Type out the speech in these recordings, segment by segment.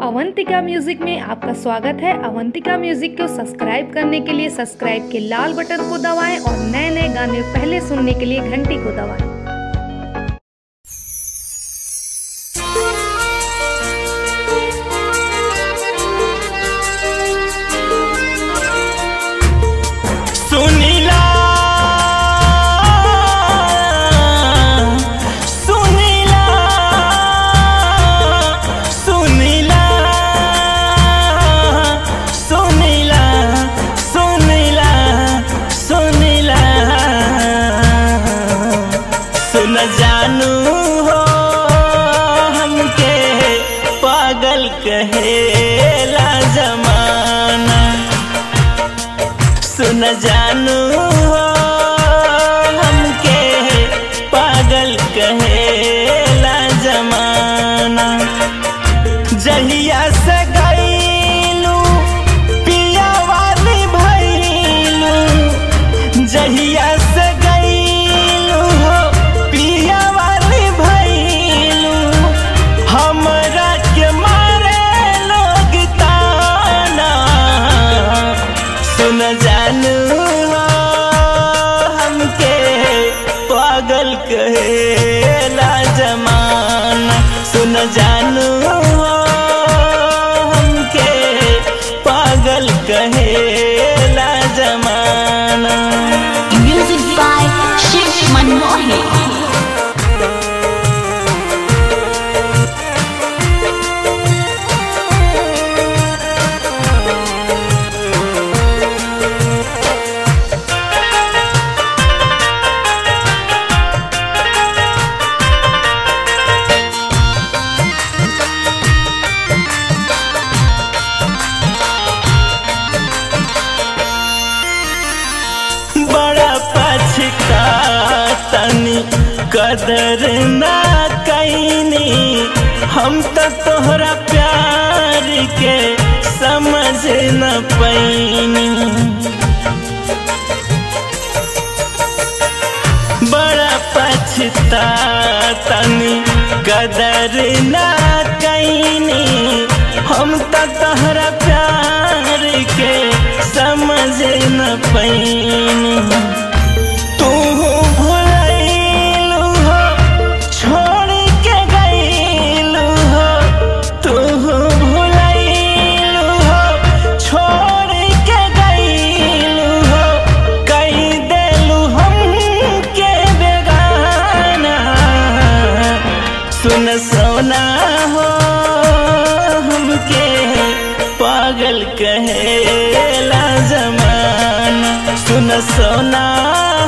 Avantika music में आपका स्वागत है। अवंतिका म्यूजिक को सब्सक्राइब करने के लिए सब्सक्राइब के लाल बटन को दबाएं और नए नए गाने पहले सुनने के लिए घंटी को दबाएं। न जानू हो हमके पागल कहेला जमाना। सुन जानू हो हमके पागल कहेला जमाना। जहिया से गईलू पिया वाली भइलू, जहिया से पागल कहेला जमाना। सुन जानू हो हमके पागल कहेला जमाना। Music by Shiv मनमोही। तनी कदर ना कैनी हम तो तोहरा प्यार के समझ न पैनी। बड़ा पछता तनी कदर ना कैनी हम तो तोहरा प्यार के समझ न पैनी। सुन सोना हो हमके पागल कहेला जमाना। सुन सोना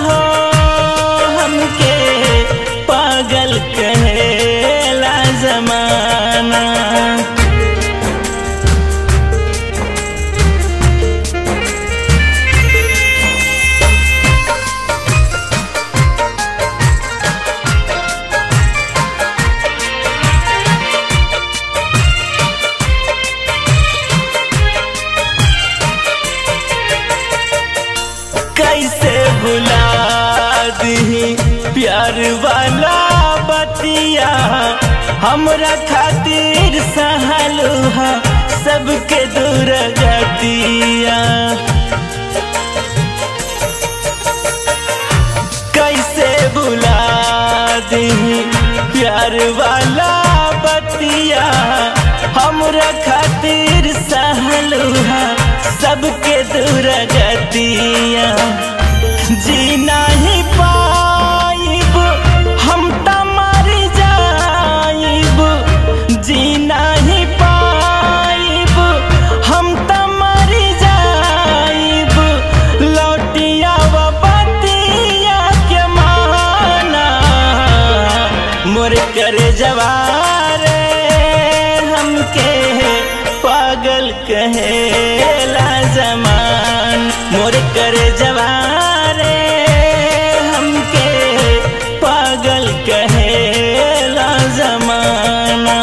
हो हमके पागल कहेला जमाना। कैसे भुला दी प्यार वाला बतिया, हमरा खातिर सहलुहा सबके दूर गतिया। कैसे भुला दी प्यार वाला बतिया, हमरा खातिर सहलुहा सबके दूर गतिया। जी नहीं पाइब हम त मर जाइब, जी नहीं पाइब हम त मर जाइब। लौटिया व बतिया के माना मोर करे जवारे हमके पागल कहेला जमान। मोर करे जवारे हमके पागल कहेला जमाना।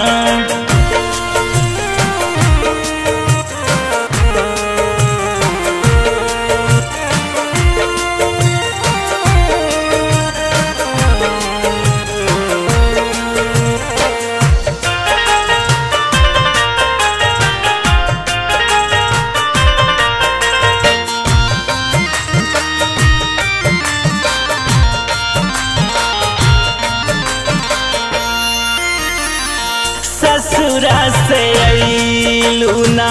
से अइलू ना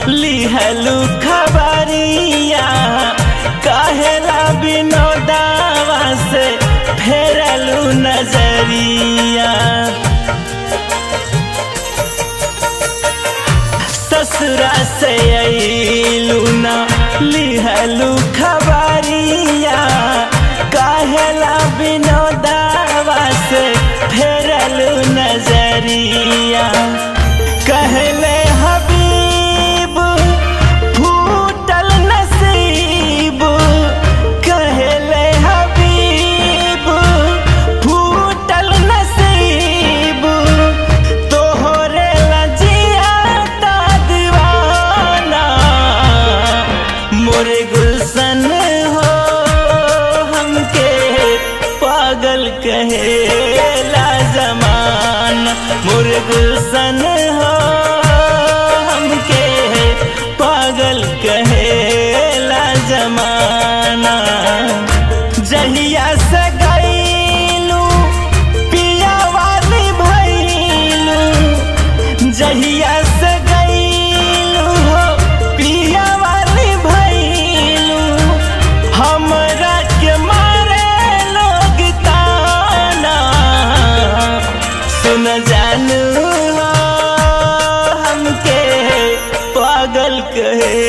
लिहलू खबरिया काहेला विनोदावा से फेरलू नजरिया ससुरा से अइलू ना लिहलू खबरिया काहेला विनोदावा से फेरलू नजरिया कहले हबीब फूटल नसीब कहले हबीब फूटल नसीब तोहरे लजिया ता दीवाना मोरे गुलशन हो हमके पागल कहेला जमाना मोरे गुलशन हो हमके पागल कहेला जमाना जहिया से गईलू पिया वाली भइलू जहिया से गईलू हो पिया वाली भइलू हमरा के मारे लोग ताना सुन जानू हमके पागल कहे